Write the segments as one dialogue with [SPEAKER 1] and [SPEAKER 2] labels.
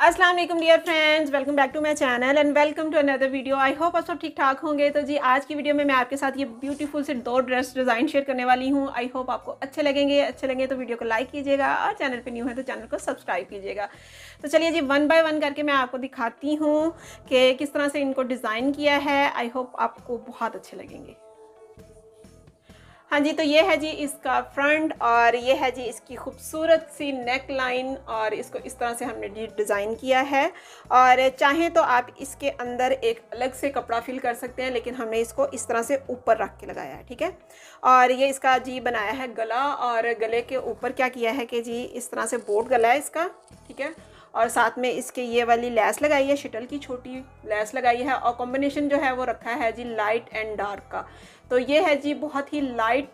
[SPEAKER 1] अस्सलाम वालेकुम dear friends, welcome back to my channel and welcome to another video. I hope आप सब ठीक ठाक होंगे। तो जी आज की वीडियो में मैं आपके साथ ये ब्यूटीफुल से 2 ड्रेस डिज़ाइन शेयर करने वाली हूँ। आई होप आपको अच्छे लगेंगे तो वीडियो को लाइक कीजिएगा और चैनल पे न्यू है तो चैनल को सब्सक्राइब कीजिएगा। तो चलिए जी वन बाय वन करके मैं आपको दिखाती हूँ कि किस तरह से इनको डिज़ाइन किया है। आई होप आपको बहुत अच्छे लगेंगे। हाँ जी, तो ये है जी इसका फ्रंट और ये है जी इसकी खूबसूरत सी नेक लाइन और इसको इस तरह से हमने डिज़ाइन किया है। और चाहें तो आप इसके अंदर एक अलग से कपड़ा फिल कर सकते हैं, लेकिन हमने इसको इस तरह से ऊपर रख के लगाया है, ठीक है। और ये इसका जी बनाया है गला, और गले के ऊपर क्या किया है कि जी इस तरह से बोट गला है इसका, ठीक है। और साथ में इसके ये वाली लैस लगाई है, शटल की छोटी लैस लगाई है, और कॉम्बिनेशन जो है वो रखा है जी लाइट एंड डार्क का। तो ये है जी बहुत ही लाइट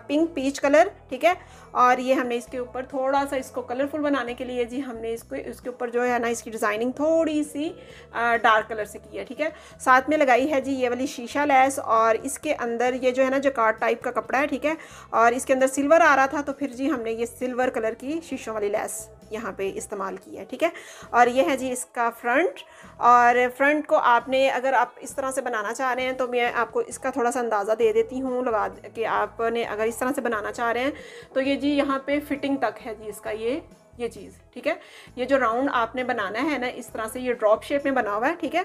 [SPEAKER 1] पिंक पीच कलर, ठीक है। और ये हमने इसके ऊपर थोड़ा सा इसको कलरफुल बनाने के लिए जी हमने इसके ऊपर जो है ना इसकी डिज़ाइनिंग थोड़ी सी डार्क कलर से की है, ठीक है। साथ में लगाई है जी ये वाली शीशा लैस, और इसके अंदर ये जो है ना जकार्ड टाइप का कपड़ा है, ठीक है। और इसके अंदर सिल्वर आ रहा था तो फिर जी हमने ये सिल्वर कलर की शीशों वाली लैस यहाँ पे इस्तेमाल की है, ठीक है। और ये है जी इसका फ्रंट। और फ्रंट को आपने अगर आप इस तरह से बनाना चाह रहे हैं तो मैं आपको इसका थोड़ा सा अंदाज़ा दे देती हूँ लगा के। आपने अगर इस तरह से बनाना चाह रहे हैं तो ये जी यहाँ पे फिटिंग तक है जी इसका ये चीज़, ठीक है। ये जो राउंड आपने बनाना है ना इस तरह से, ये ड्रॉप शेप में बना हुआ है, ठीक है।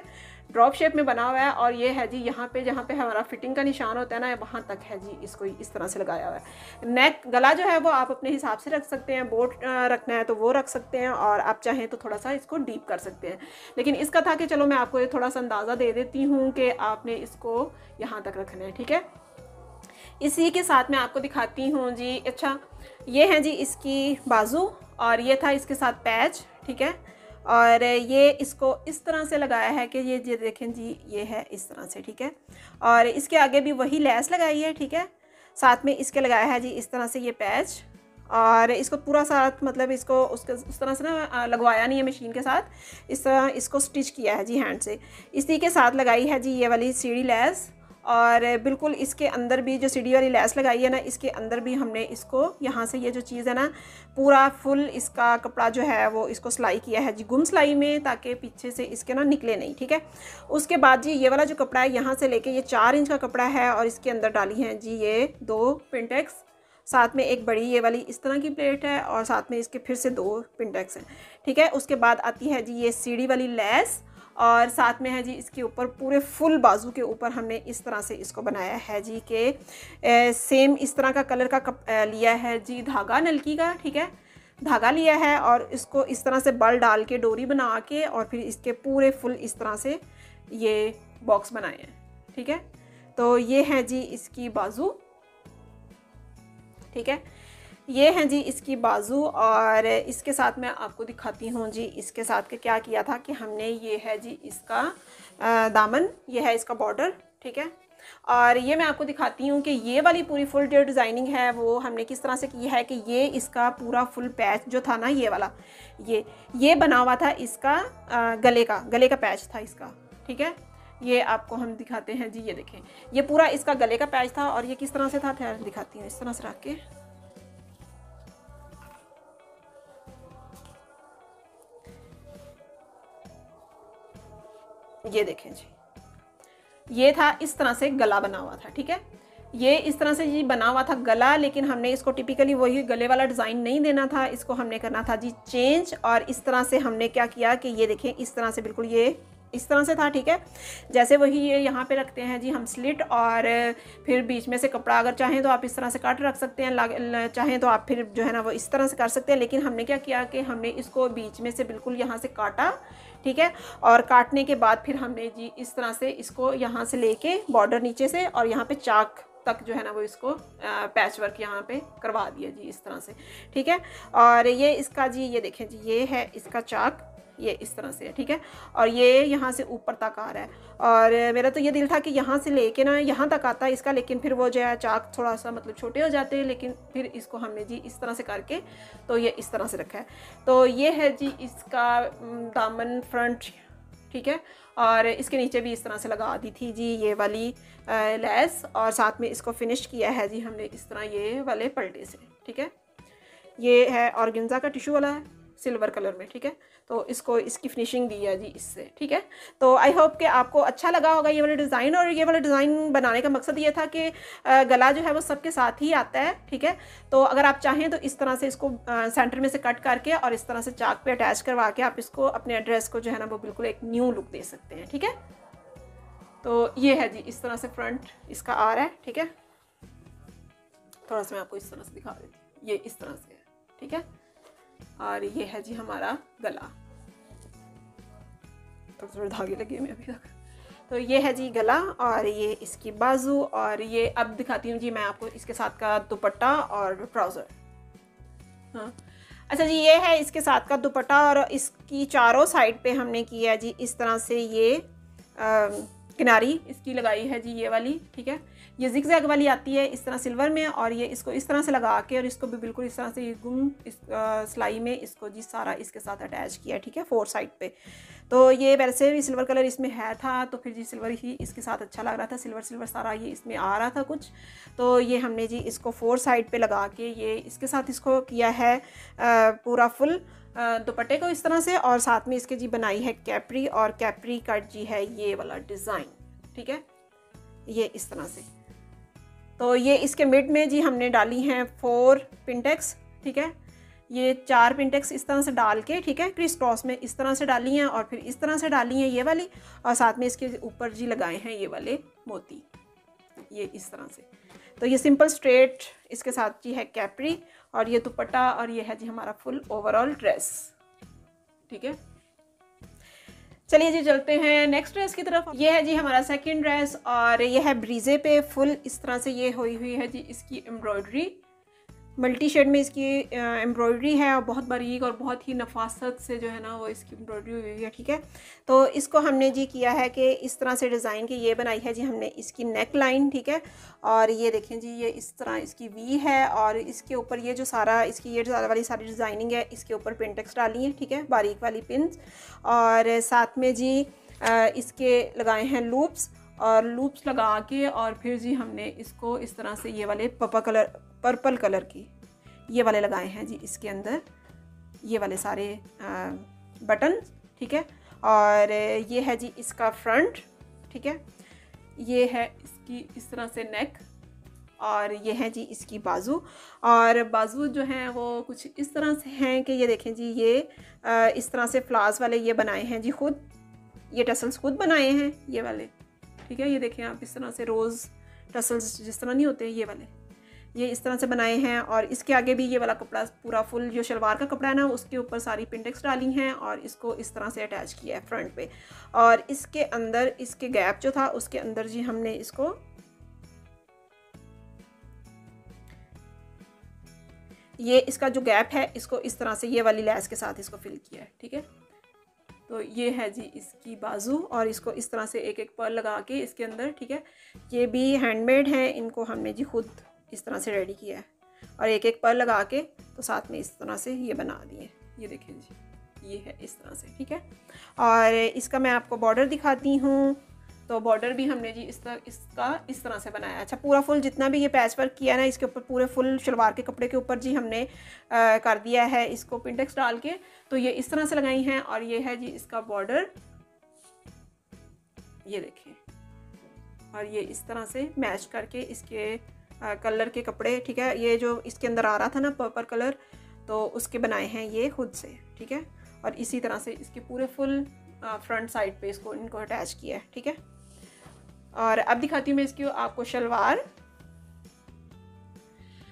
[SPEAKER 1] ड्रॉप शेप में बना हुआ है। और ये है जी यहाँ पे जहाँ पे हमारा फिटिंग का निशान होता है ना वहाँ तक है जी इसको इस तरह से लगाया हुआ है। नेक गला जो है वो आप अपने हिसाब से रख सकते हैं, बोट रखना है तो वो रख सकते हैं, और आप चाहें तो थोड़ा सा इसको डीप कर सकते हैं। लेकिन इसका था कि चलो मैं आपको ये थोड़ा सा अंदाज़ा दे देती हूँ कि आपने इसको यहाँ तक रखना है, ठीक है। इसी के साथ मैं आपको दिखाती हूँ जी। अच्छा, ये है जी इसकी बाजू, और ये था इसके साथ पैच, ठीक है। और ये इसको इस तरह से लगाया है कि ये देखें जी ये है इस तरह से, ठीक है। और इसके आगे भी वही लैस लगाई है, ठीक है। साथ में इसके लगाया है जी इस तरह से ये पैच, और इसको पूरा साथ मतलब इसको उस तरह से ना लगवाया नहीं है मशीन के साथ, इस तरह इसको स्टिच किया है जी हैंड से। इसी के साथ लगाई है जी ये वाली सीढ़ी लैस, और बिल्कुल इसके अंदर भी जो सीढ़ी वाली लैस लगाई है ना इसके अंदर भी हमने इसको यहाँ से ये जो चीज़ है ना पूरा फुल इसका कपड़ा जो है वो इसको सिलाई किया है जी गुम सिलाई में, ताकि पीछे से इसके ना निकले नहीं, ठीक है। उसके बाद जी ये वाला जो कपड़ा है यहाँ से लेके ये 4 इंच का कपड़ा है, और इसके अंदर डाली है जी ये 2 पिंटेक्स, साथ में एक बड़ी ये वाली इस तरह की प्लेट है, और साथ में इसके फिर से 2 पिंटेक्स हैं, ठीक है। उसके बाद आती है जी ये सीढ़ी वाली लैस, और साथ में है जी इसके ऊपर पूरे फुल बाजू के ऊपर हमने इस तरह से इसको बनाया है जी के सेम इस तरह का कलर का लिया है जी धागा नलकी का, ठीक है। धागा लिया है और इसको इस तरह से बल डाल के डोरी बना के और फिर इसके पूरे फुल इस तरह से ये बॉक्स बनाए हैं, ठीक है। तो ये है जी इसकी बाजू, ठीक है। ये हैं जी इसकी बाजू, और इसके साथ मैं आपको दिखाती हूँ जी इसके साथ के क्या किया था कि हमने ये है जी इसका दामन, ये है इसका बॉर्डर, ठीक है। और ये मैं आपको दिखाती हूँ कि ये वाली पूरी फुल जो डिज़ाइनिंग है वो हमने किस तरह से की है कि ये इसका पूरा फुल पैच जो था ना ये वाला ये बना हुआ था इसका गले का पैच था इसका, ठीक है। ये आपको हम दिखाते हैं जी, ये देखें ये पूरा इसका गले का पैच था। और ये किस तरह से था ठहर दिखाती हूँ, इस तरह से रख के ये देखें जी, ये था इस तरह से गला बना हुआ था, ठीक है। ये इस तरह से जी बना हुआ था गला, लेकिन हमने इसको टिपिकली वही गले वाला डिज़ाइन नहीं देना था, इसको हमने करना था जी चेंज। और इस तरह से हमने क्या किया कि ये देखें इस तरह से बिल्कुल ये इस तरह से था, ठीक है। जैसे वही ये यहाँ पे रखते हैं जी हम स्लिट, और फिर बीच में से कपड़ा अगर चाहें तो आप इस तरह से काट रख सकते हैं, चाहें तो आप फिर जो है ना वो इस तरह से कर सकते हैं। लेकिन हमने क्या किया कि हमने इसको बीच में से बिल्कुल यहाँ से काटा, ठीक है। और काटने के बाद फिर हमने जी इस तरह से इसको यहाँ से लेके बॉर्डर नीचे से और यहाँ पे चाक तक जो है ना वो इसको पैच वर्क यहाँ पे करवा दिया जी इस तरह से, ठीक है। और ये इसका जी ये देखें जी ये है इसका चाक, ये इस तरह से है, ठीक है। और ये यहाँ से ऊपर तक आ रहा है, और मेरा तो ये दिल था कि यहाँ से लेके ना यहाँ तक आता है इसका, लेकिन फिर वो जो है चाक थोड़ा सा मतलब छोटे हो जाते हैं। लेकिन फिर इसको हमने जी इस तरह से करके तो ये इस तरह से रखा है। तो ये है जी इसका दामन फ्रंट, ठीक है। और इसके नीचे भी इस तरह से लगा दी थी जी ये वाली लैस, और साथ में इसको फिनिश किया है जी हमने इस तरह ये वाले पलटे से, ठीक है। ये है ऑर्गेन्जा का टिश्यू वाला है, सिल्वर कलर में, ठीक है। तो इसको इसकी फिनिशिंग दी है जी इससे, ठीक है। तो आई होप कि आपको अच्छा लगा होगा ये वाला डिज़ाइन। और ये वाला डिज़ाइन बनाने का मकसद ये था कि गला जो है वो सबके साथ ही आता है, ठीक है। तो अगर आप चाहें तो इस तरह से इसको सेंटर में से कट करके और इस तरह से चाक पे अटैच करवा के आप इसको अपने ड्रेस को जो है ना वो बिल्कुल एक न्यू लुक दे सकते हैं, ठीक है। तो ये है जी, इस तरह से फ्रंट इसका आ रहा है, ठीक है। थोड़ा सा मैं आपको इस तरह से दिखा देती हूँ, ये इस तरह से है, ठीक है। और ये है जी हमारा गला, तो थोड़े धागे लगे हुए अभी तक। तो ये है जी गला और ये इसकी बाजू। और ये अब दिखाती हूँ जी मैं आपको इसके साथ का दुपट्टा और ट्राउज़र। हाँ, अच्छा जी, ये है इसके साथ का दुपट्टा और इसकी चारों साइड पे हमने किया है जी इस तरह से ये किनारी इसकी लगाई है जी, ये वाली, ठीक है। ये जिगजैग वाली आती है इस तरह सिल्वर में, और ये इसको इस तरह से लगा के और इसको भी बिल्कुल इस तरह से गुम इस सिलाई में इसको जी सारा इसके साथ अटैच किया है, ठीक है, 4 साइड पे। तो ये वैसे भी सिल्वर कलर इसमें है था, तो फिर जी सिल्वर ही इसके साथ अच्छा लग रहा था, सिल्वर सिल्वर सारा ये इसमें आ रहा था कुछ। तो ये हमने जी इसको 4 साइड पे लगा के ये इसके साथ इसको किया है पूरा फुल दुपट्टे को इस तरह से, और साथ में इसके जी बनाई है कैप्री, और कैप्री कट जी है ये वाला डिज़ाइन, ठीक है, ये इस तरह से। तो ये इसके मिड में जी हमने डाली हैं 4 पिंटेक्स, ठीक है। ये 4 पिंटेक्स इस तरह से डाल के, ठीक है, क्रिस क्रॉस में इस तरह से डाली हैं, और फिर इस तरह से डाली हैं ये वाली, और साथ में इसके ऊपर जी लगाए हैं ये वाले मोती, ये इस तरह से। तो ये सिंपल स्ट्रेट इसके साथ जी है कैप्री, और ये दुपट्टा, और ये है जी हमारा फुल ओवरऑल ड्रेस, ठीक है। चलिए जी चलते हैं नेक्स्ट ड्रेस की तरफ। ये है जी हमारा सेकंड ड्रेस, और ये है ब्रीजे पे फुल इस तरह से ये हुई है जी इसकी एम्ब्रॉयडरी, मल्टी शेड में इसकी एम्ब्रॉयडरी है, और बहुत बारीक और बहुत ही नफासत से जो है ना वो इसकी एम्ब्रॉयडरी हुई है, ठीक है। तो इसको हमने जी किया है कि इस तरह से डिज़ाइन की ये बनाई है जी हमने इसकी नेक लाइन, ठीक है। और ये देखें जी ये इस तरह इसकी वी है, और इसके ऊपर ये जो सारा इसकी ये वाली सारी डिज़ाइनिंग है इसके ऊपर पिनटेक्स डाली है, ठीक है, बारीक वाली पिन्स, और साथ में जी इसके लगाए हैं लूप्स, और लूप्स लगा के और फिर जी हमने इसको इस तरह से ये वाले पर्पल कलर की ये वाले लगाए हैं जी इसके अंदर, ये वाले सारे बटन, ठीक है। और ये है जी इसका फ्रंट, ठीक है, ये है इसकी इस तरह से नेक, और ये है जी इसकी बाजू। और बाजू जो हैं वो कुछ इस तरह से हैं कि ये देखें जी ये इस तरह से फ्लावर्स वाले ये बनाए हैं जी खुद, ये टसल्स खुद बनाए हैं ये वाले, ठीक है। ये देखें आप इस तरह से रोज़ टसल्स जिस तरह नहीं होते ये वाले, ये इस तरह से बनाए हैं। और इसके आगे भी ये वाला कपड़ा पूरा फुल जो शलवार का कपड़ा है ना उसके ऊपर सारी पिंटेक्स डाली हैं, और इसको इस तरह से अटैच किया है फ्रंट पे। और इसके अंदर इसके गैप जो था उसके अंदर जी हमने इसको ये इसका जो गैप है इसको इस तरह से ये वाली लैस के साथ इसको फिल किया है, ठीक है। तो ये है जी इसकी बाजू, और इसको इस तरह से एक एक पर्ल लगा के इसके अंदर, ठीक है। ये भी हैंडमेड है, इनको हमने जी खुद इस तरह से रेडी किया है, और एक एक पर्ल लगा के तो साथ में इस तरह से ये बना दिए, ये देखें जी ये है इस तरह से, ठीक है। और इसका मैं आपको बॉर्डर दिखाती हूँ। तो बॉर्डर भी हमने जी इसका इस तरह से बनाया। अच्छा, पूरा फुल जितना भी ये पैच वर्क किया ना इसके ऊपर पूरे फुल शलवार के कपड़े के ऊपर जी हमने कर दिया है इसको पिंटेक्स डाल के, तो ये इस तरह से लगाई हैं। और ये है जी इसका बॉर्डर, ये देखिए, और ये इस तरह से मैच करके इसके कलर के कपड़े, ठीक है, ये जो इसके अंदर आ रहा था ना पर्पल कलर, तो उसके बनाए हैं ये खुद से, ठीक है। और इसी तरह से इसके पूरे फुल फ्रंट साइड पे इसको इनको अटैच किया है, ठीक है। और अब दिखाती हूँ मैं इसकी आपको शलवार।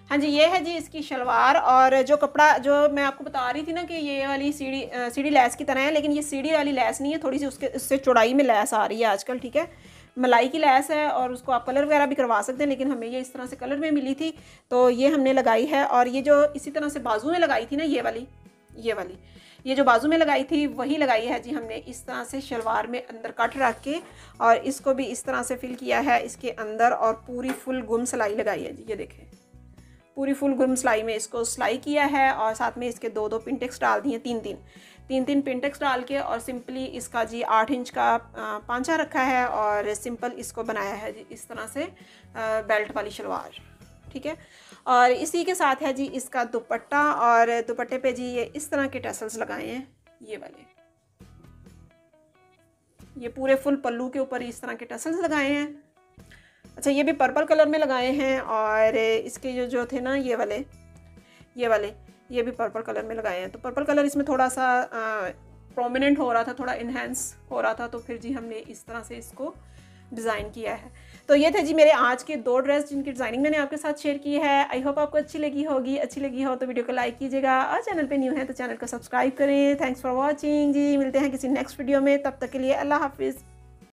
[SPEAKER 1] हाँ जी, ये है जी इसकी शलवार, और जो कपड़ा जो मैं आपको बता रही थी ना कि ये वाली सीढ़ी लैस की तरह है, लेकिन ये सीढ़ी वाली लैस नहीं है, थोड़ी सी उससे चौड़ाई में लैस आ रही है आजकल, ठीक है। मलाई की लैस है, और उसको आप कलर वगैरह भी करवा सकते हैं, लेकिन हमें ये इस तरह से कलर में मिली थी तो ये हमने लगाई है। और ये जो इसी तरह से बाजू में लगाई थी ना ये वाली ये जो बाजू में लगाई थी वही लगाई है जी हमने इस तरह से शलवार में अंदर कट रख के, और इसको भी इस तरह से फिल किया है इसके अंदर, और पूरी फुल गुम सिलाई लगाई है जी, ये देखें पूरी फुल गुम सिलाई में इसको सिलाई किया है। और साथ में इसके 2-2 पिंटेक्स डाल दिए, 3-3 पिंटेक्स डाल के, और सिंपली इसका जी 8 इंच का पांचा रखा है, और सिंपल इसको बनाया है जी इस तरह से बेल्ट वाली शलवार, ठीक है। और इसी के साथ है जी इसका दुपट्टा, और दुपट्टे पे जी ये इस तरह के टसल्स लगाए हैं, ये वाले, ये पूरे फुल पल्लू के ऊपर इस तरह के टसल्स लगाए हैं। अच्छा, ये भी पर्पल कलर में लगाए हैं, और इसके जो थे ना ये वाले ये भी पर्पल कलर में लगाए हैं। तो पर्पल कलर इसमें थोड़ा सा प्रोमिनेंट हो रहा था, थोड़ा इन्हेंस हो रहा था, तो फिर जी हमने इस तरह से इसको डिज़ाइन किया है। तो ये थे जी मेरे आज के 2 ड्रेस जिनकी डिज़ाइनिंग मैंने आपके साथ शेयर की है। आई होप आपको अच्छी लगी होगी। अच्छी लगी हो तो वीडियो को लाइक कीजिएगा, और चैनल पे न्यू है तो चैनल को सब्सक्राइब करें। थैंक्स फॉर वॉचिंग जी, मिलते हैं किसी नेक्स्ट वीडियो में, तब तक के लिए अल्लाह हाफिज़।